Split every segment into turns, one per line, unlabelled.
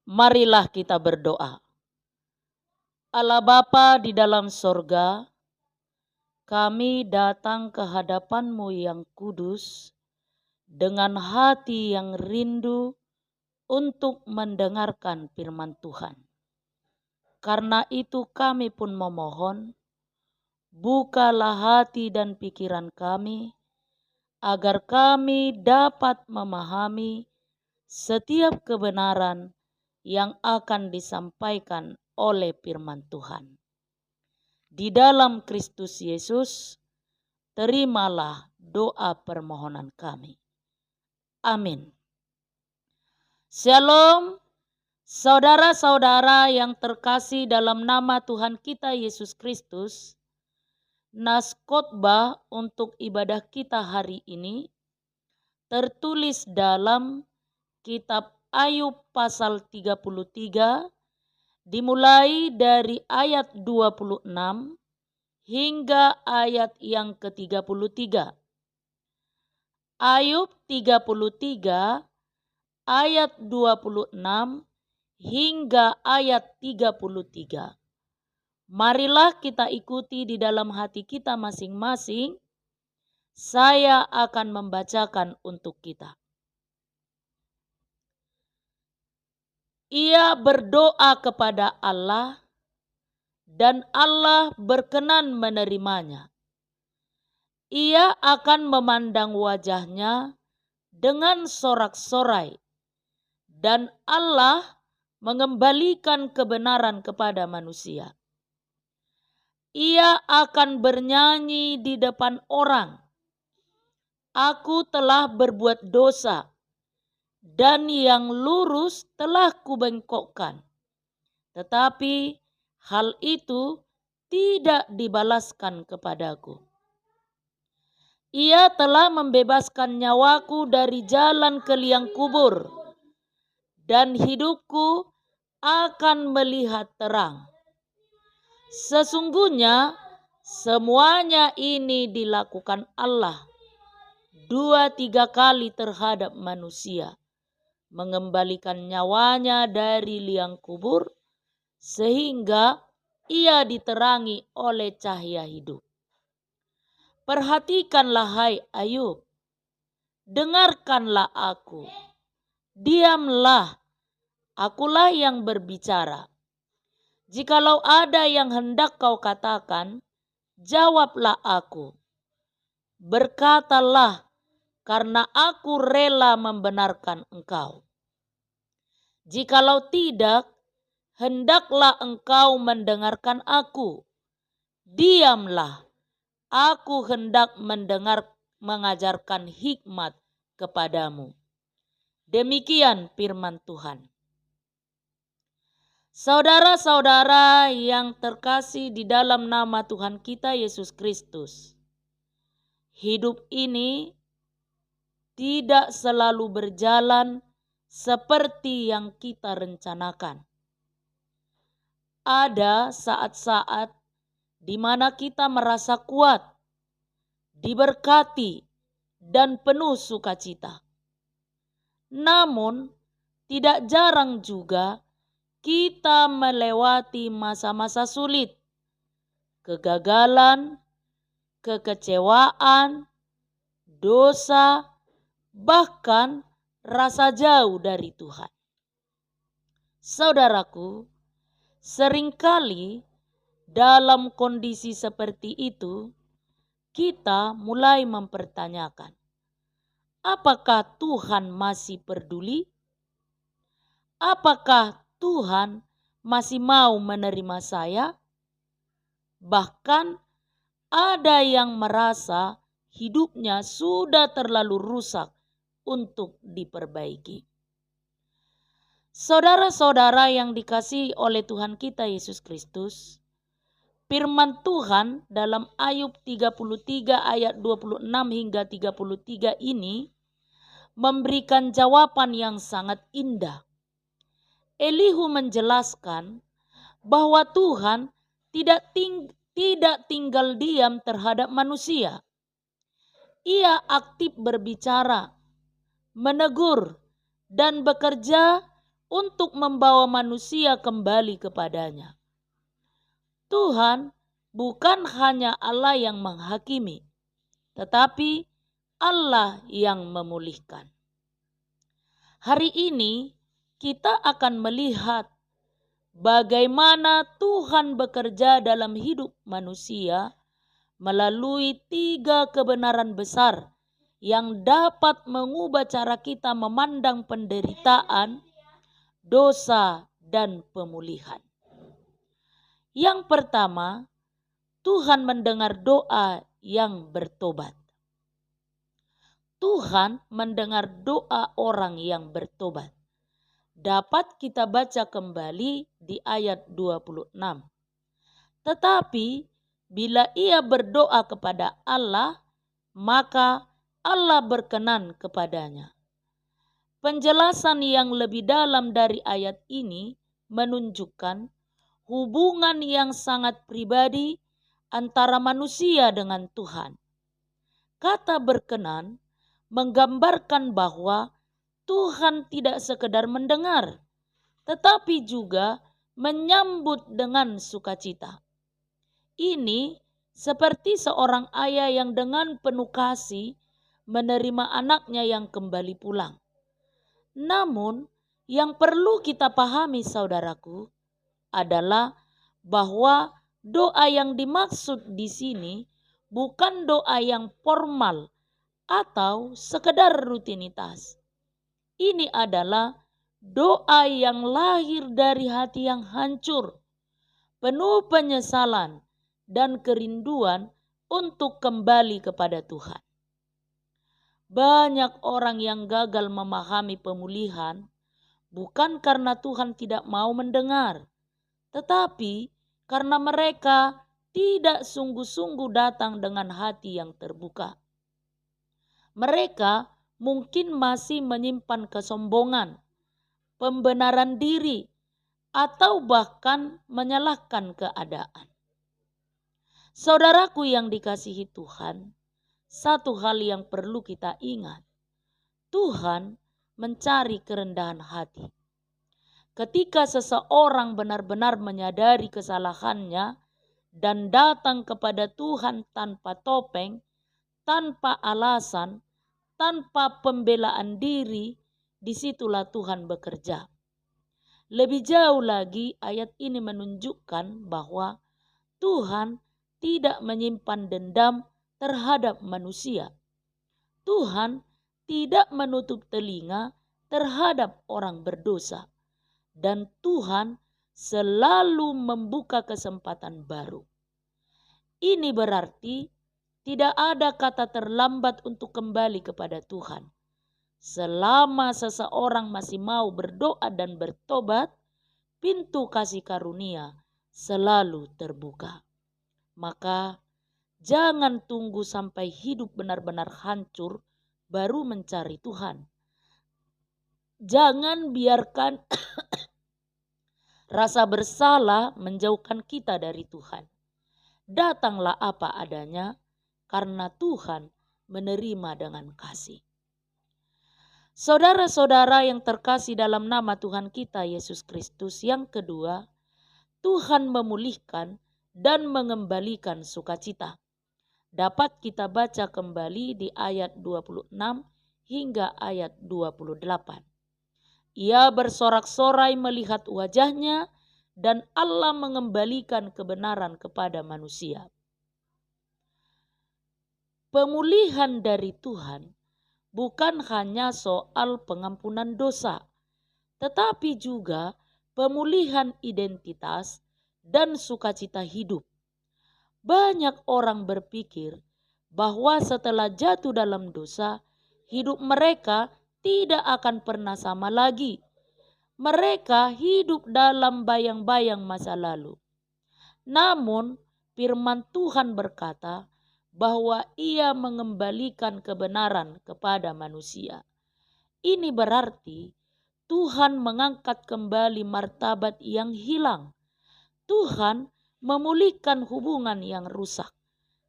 Marilah kita berdoa. Allah Bapa di dalam sorga, kami datang ke hadapan-Mu yang kudus dengan hati yang rindu untuk mendengarkan firman Tuhan. Karena itu kami pun memohon, bukalah hati dan pikiran kami, agar kami dapat memahami setiap kebenaran yang akan disampaikan oleh firman Tuhan. Di dalam Kristus Yesus, terimalah doa permohonan kami. Amin. Shalom, saudara-saudara yang terkasih dalam nama Tuhan kita Yesus Kristus. Nas khotbah untuk ibadah kita hari ini tertulis dalam kitab Ayub pasal 33 dimulai dari ayat 26 hingga ayat yang ke-33. Ayub 33 ayat 26 hingga ayat 33. Marilah kita ikuti di dalam hati kita masing-masing. Saya akan membacakan untuk kita. Ia berdoa kepada Allah dan Allah berkenan menerimanya. Ia akan memandang wajahnya dengan sorak-sorai dan Allah mengembalikan kebenaran kepada manusia. Ia akan bernyanyi di depan orang. Aku telah berbuat dosa, dan yang lurus telah kubengkokkan. Tetapi hal itu tidak dibalaskan kepadaku. Ia telah membebaskan nyawaku dari jalan ke liang kubur, dan hidupku akan melihat terang. Sesungguhnya semuanya ini dilakukan Allah 2-3 kali terhadap manusia, mengembalikan nyawanya dari liang kubur sehingga ia diterangi oleh cahaya hidup. Perhatikanlah hai Ayub, dengarkanlah aku, diamlah, akulah yang berbicara. Jikalau ada yang hendak kau katakan, jawablah aku. Berkatalah, karena aku rela membenarkan engkau. Jikalau tidak, hendaklah engkau mendengarkan aku. Diamlah, aku hendak mengajarkan hikmat kepadamu. Demikian firman Tuhan. Saudara-saudara yang terkasih di dalam nama Tuhan kita Yesus Kristus. Hidup ini tidak selalu berjalan seperti yang kita rencanakan. Ada saat-saat di mana kita merasa kuat, diberkati, dan penuh sukacita. Namun, tidak jarang juga kita melewati masa-masa sulit, kegagalan, kekecewaan, dosa, bahkan rasa jauh dari Tuhan. Saudaraku, seringkali dalam kondisi seperti itu, kita mulai mempertanyakan, apakah Tuhan masih peduli? Apakah Tuhan masih mau menerima saya? Bahkan ada yang merasa hidupnya sudah terlalu rusak untuk diperbaiki. Saudara-saudara yang dikasihi oleh Tuhan kita Yesus Kristus, firman Tuhan dalam Ayub 33 ayat 26 hingga 33 ini memberikan jawaban yang sangat indah. Elihu menjelaskan bahwa Tuhan tidak tinggal diam terhadap manusia. Ia aktif berbicara, menegur, dan bekerja untuk membawa manusia kembali kepadanya. Tuhan bukan hanya Allah yang menghakimi, tetapi Allah yang memulihkan. Hari ini kita akan melihat bagaimana Tuhan bekerja dalam hidup manusia melalui 3 kebenaran besar yang dapat mengubah cara kita memandang penderitaan, dosa, dan pemulihan. Yang pertama, Tuhan mendengar doa yang bertobat. Tuhan mendengar doa orang yang bertobat. Dapat kita baca kembali di ayat 26. Tetapi bila ia berdoa kepada Allah, maka Allah berkenan kepadanya. Penjelasan yang lebih dalam dari ayat ini menunjukkan hubungan yang sangat pribadi antara manusia dengan Tuhan. Kata berkenan menggambarkan bahwa Tuhan tidak sekedar mendengar, tetapi juga menyambut dengan sukacita. Ini seperti seorang ayah yang dengan penuh kasih menerima anaknya yang kembali pulang. Namun, yang perlu kita pahami, saudaraku, adalah bahwa doa yang dimaksud di sini bukan doa yang formal atau sekedar rutinitas. Ini adalah doa yang lahir dari hati yang hancur, penuh penyesalan dan kerinduan untuk kembali kepada Tuhan. Banyak orang yang gagal memahami pemulihan bukan karena Tuhan tidak mau mendengar, tetapi karena mereka tidak sungguh-sungguh datang dengan hati yang terbuka. Mereka mungkin masih menyimpan kesombongan, pembenaran diri, atau bahkan menyalahkan keadaan. Saudaraku yang dikasihi Tuhan, satu hal yang perlu kita ingat, Tuhan mencari kerendahan hati. Ketika seseorang benar-benar menyadari kesalahannya dan datang kepada Tuhan tanpa topeng, tanpa alasan, tanpa pembelaan diri, disitulah Tuhan bekerja. Lebih jauh lagi, ayat ini menunjukkan bahwa Tuhan tidak menyimpan dendam terhadap manusia. Tuhan tidak menutup telinga terhadap orang berdosa. Dan Tuhan selalu membuka kesempatan baru. Ini berarti tidak ada kata terlambat untuk kembali kepada Tuhan. Selama seseorang masih mau berdoa dan bertobat, pintu kasih karunia selalu terbuka. Maka jangan tunggu sampai hidup benar-benar hancur baru mencari Tuhan. Jangan biarkan rasa bersalah menjauhkan kita dari Tuhan. Datanglah apa adanya, karena Tuhan menerima dengan kasih. Saudara-saudara yang terkasih dalam nama Tuhan kita Yesus Kristus, yang kedua, Tuhan memulihkan dan mengembalikan sukacita. Dapat kita baca kembali di ayat 26 hingga ayat 28. Ia bersorak-sorai melihat wajahnya dan Allah mengembalikan kebenaran kepada manusia. Pemulihan dari Tuhan bukan hanya soal pengampunan dosa, tetapi juga pemulihan identitas dan sukacita hidup. Banyak orang berpikir bahwa setelah jatuh dalam dosa, hidup mereka tidak akan pernah sama lagi. Mereka hidup dalam bayang-bayang masa lalu. Namun, firman Tuhan berkata bahwa Ia mengembalikan kebenaran kepada manusia. Ini berarti Tuhan mengangkat kembali martabat yang hilang. Tuhan memulihkan hubungan yang rusak.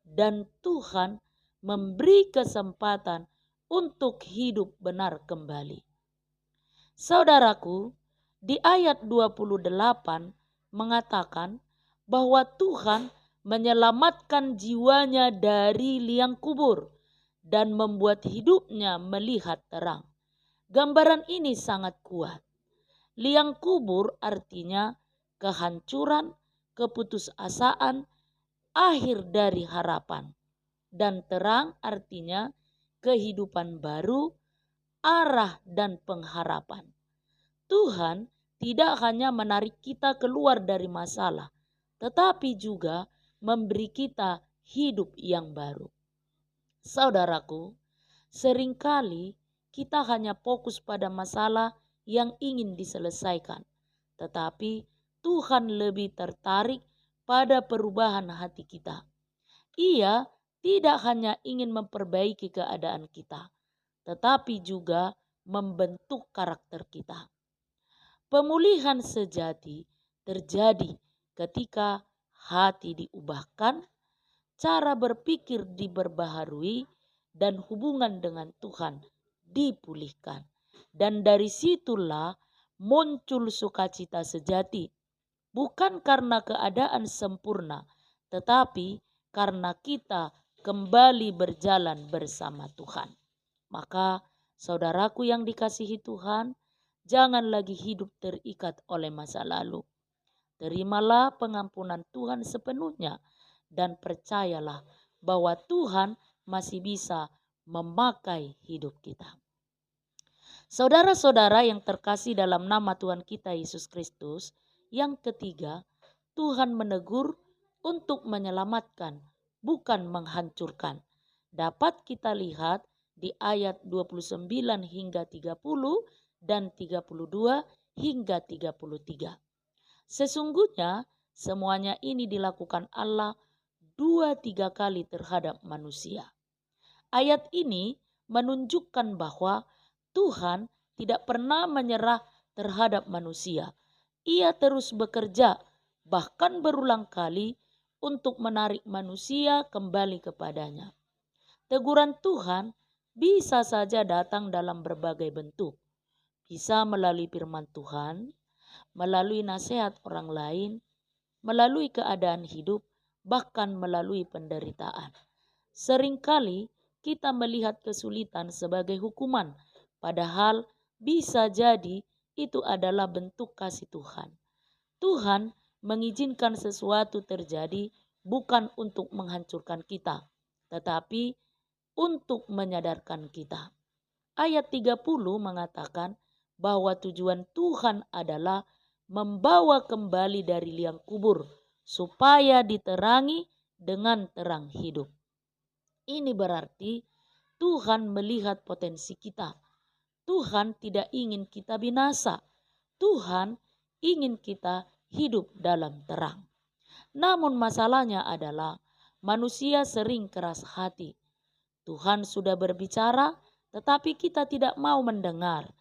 Dan Tuhan memberi kesempatan untuk hidup benar kembali. Saudaraku, Di ayat 28 mengatakan bahwa Tuhan menyelamatkan jiwanya dari liang kubur dan membuat hidupnya melihat terang. Gambaran ini sangat kuat. Liang kubur artinya kehancuran, keputusasaan, akhir dari harapan. Dan terang artinya kehidupan baru, arah dan pengharapan. Tuhan tidak hanya menarik kita keluar dari masalah, tetapi juga memberi kita hidup yang baru. Saudaraku, seringkali kita hanya fokus pada masalah yang ingin diselesaikan, tetapi Tuhan lebih tertarik pada perubahan hati kita. Ia tidak hanya ingin memperbaiki keadaan kita, tetapi juga membentuk karakter kita. Pemulihan sejati terjadi ketika hati diubahkan, cara berpikir diperbaharui, dan hubungan dengan Tuhan dipulihkan. Dan dari situlah muncul sukacita sejati, bukan karena keadaan sempurna, tetapi karena kita kembali berjalan bersama Tuhan. Maka saudaraku yang dikasihi Tuhan, jangan lagi hidup terikat oleh masa lalu. Terimalah pengampunan Tuhan sepenuhnya dan percayalah bahwa Tuhan masih bisa memakai hidup kita. Saudara-saudara yang terkasih dalam nama Tuhan kita Yesus Kristus, yang ketiga, Tuhan menegur untuk menyelamatkan, bukan menghancurkan. Dapat kita lihat di ayat 29 hingga 30 dan 32 hingga 33. Sesungguhnya semuanya ini dilakukan Allah 2-3 kali terhadap manusia. Ayat ini menunjukkan bahwa Tuhan tidak pernah menyerah terhadap manusia. Ia terus bekerja, bahkan berulang kali, untuk menarik manusia kembali kepadanya. Teguran Tuhan bisa saja datang dalam berbagai bentuk. Bisa melalui firman Tuhan, melalui nasihat orang lain, melalui keadaan hidup, bahkan melalui penderitaan. Seringkali kita melihat kesulitan sebagai hukuman, padahal bisa jadi itu adalah bentuk kasih Tuhan. Tuhan mengizinkan sesuatu terjadi bukan untuk menghancurkan kita, tetapi untuk menyadarkan kita. Ayat 30 mengatakan bahwa tujuan Tuhan adalah membawa kembali dari liang kubur supaya diterangi dengan terang hidup. Ini berarti Tuhan melihat potensi kita. Tuhan tidak ingin kita binasa. Tuhan ingin kita hidup dalam terang. Namun masalahnya adalah manusia sering keras hati. Tuhan sudah berbicara, tetapi kita tidak mau mendengar.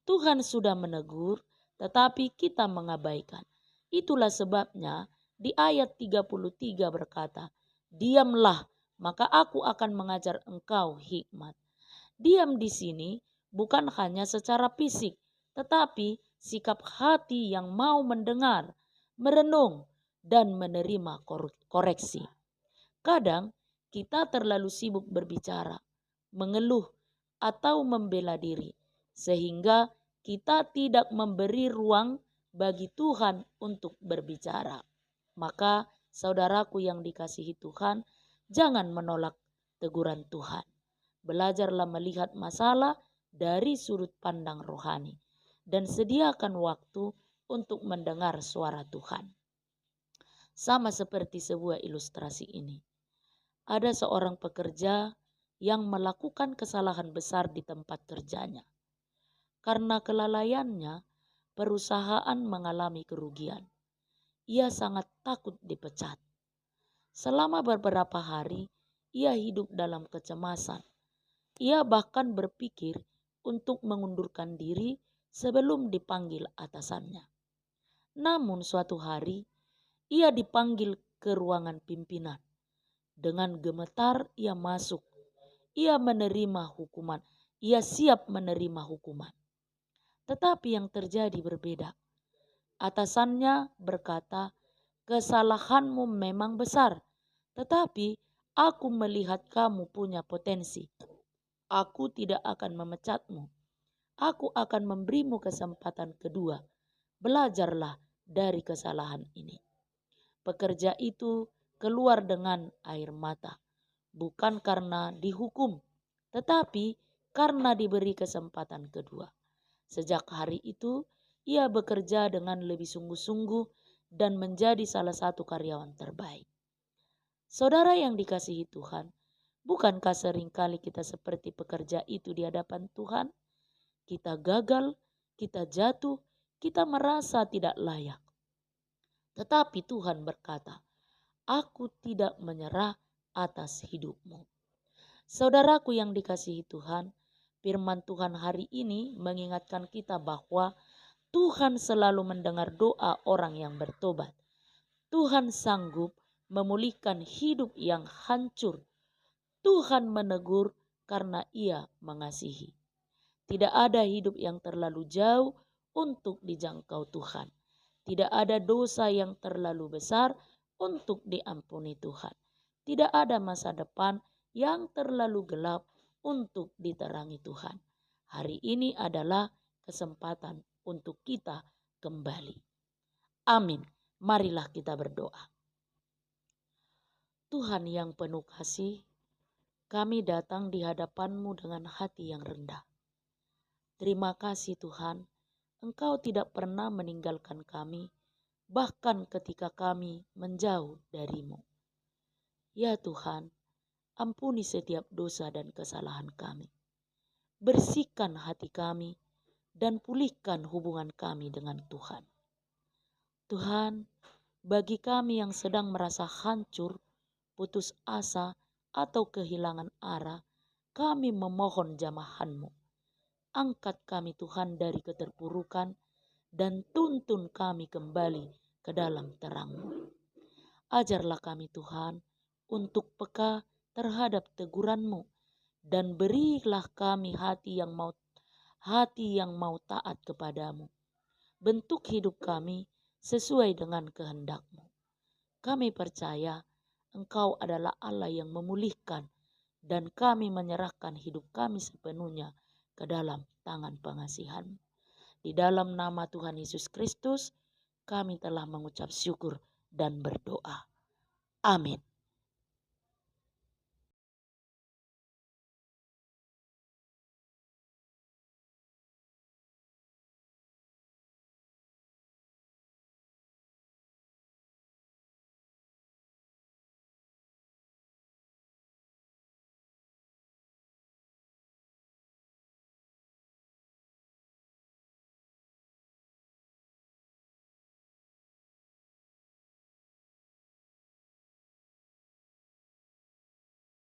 Tuhan sudah menegur, tetapi kita mengabaikan. Itulah sebabnya di ayat 33 berkata, "Diamlah, maka aku akan mengajar engkau hikmat." Diam di sini bukan hanya secara fisik, tetapi sikap hati yang mau mendengar, merenung, dan menerima koreksi. Kadang kita terlalu sibuk berbicara, mengeluh, atau membela diri, sehingga kita tidak memberi ruang bagi Tuhan untuk berbicara. Maka saudaraku yang dikasihi Tuhan, jangan menolak teguran Tuhan. Belajarlah melihat masalah dari sudut pandang rohani dan sediakan waktu untuk mendengar suara Tuhan. Sama seperti sebuah ilustrasi ini. Ada seorang pekerja yang melakukan kesalahan besar di tempat kerjanya. Karena kelalaiannya, perusahaan mengalami kerugian. Ia sangat takut dipecat. Selama beberapa hari, ia hidup dalam kecemasan. Ia bahkan berpikir untuk mengundurkan diri sebelum dipanggil atasannya. Namun suatu hari, ia dipanggil ke ruangan pimpinan. Dengan gemetar ia masuk. Ia menerima hukuman. Ia siap menerima hukuman. Tetapi yang terjadi berbeda. Atasannya berkata, "Kesalahanmu memang besar, tetapi aku melihat kamu punya potensi. Aku tidak akan memecatmu. Aku akan memberimu kesempatan kedua. Belajarlah dari kesalahan ini." Pekerja itu keluar dengan air mata, bukan karena dihukum, tetapi karena diberi kesempatan kedua. Sejak hari itu, ia bekerja dengan lebih sungguh-sungguh dan menjadi salah satu karyawan terbaik. Saudara yang dikasihi Tuhan, bukankah seringkali kita seperti pekerja itu di hadapan Tuhan? Kita gagal, kita jatuh, kita merasa tidak layak. Tetapi Tuhan berkata, "Aku tidak menyerah atas hidupmu." Saudaraku yang dikasihi Tuhan, firman Tuhan hari ini mengingatkan kita bahwa Tuhan selalu mendengar doa orang yang bertobat. Tuhan sanggup memulihkan hidup yang hancur. Tuhan menegur karena Ia mengasihi. Tidak ada hidup yang terlalu jauh untuk dijangkau Tuhan. Tidak ada dosa yang terlalu besar untuk diampuni Tuhan. Tidak ada masa depan yang terlalu gelap untuk diterangi Tuhan. Hari ini adalah kesempatan untuk kita kembali. Amin. Marilah kita berdoa. Tuhan yang penuh kasih, kami datang di hadapan-Mu dengan hati yang rendah. Terima kasih Tuhan, Engkau tidak pernah meninggalkan kami, bahkan ketika kami menjauh dari-Mu. Ya Tuhan, ampuni setiap dosa dan kesalahan kami. Bersihkan hati kami dan pulihkan hubungan kami dengan Tuhan. Tuhan, bagi kami yang sedang merasa hancur, putus asa, atau kehilangan arah, kami memohon jamahan-Mu. Angkat kami Tuhan dari keterpurukan dan tuntun kami kembali ke dalam terang-Mu. Ajarlah kami Tuhan untuk peka terhadap teguran-Mu dan berilah kami hati yang mau taat kepadamu. Bentuk hidup kami sesuai dengan kehendak-Mu. Kami percaya Engkau adalah Allah yang memulihkan dan kami menyerahkan hidup kami sepenuhnya ke dalam tangan pengasihan. Di dalam nama Tuhan Yesus Kristus, kami telah mengucap syukur dan berdoa. Amin.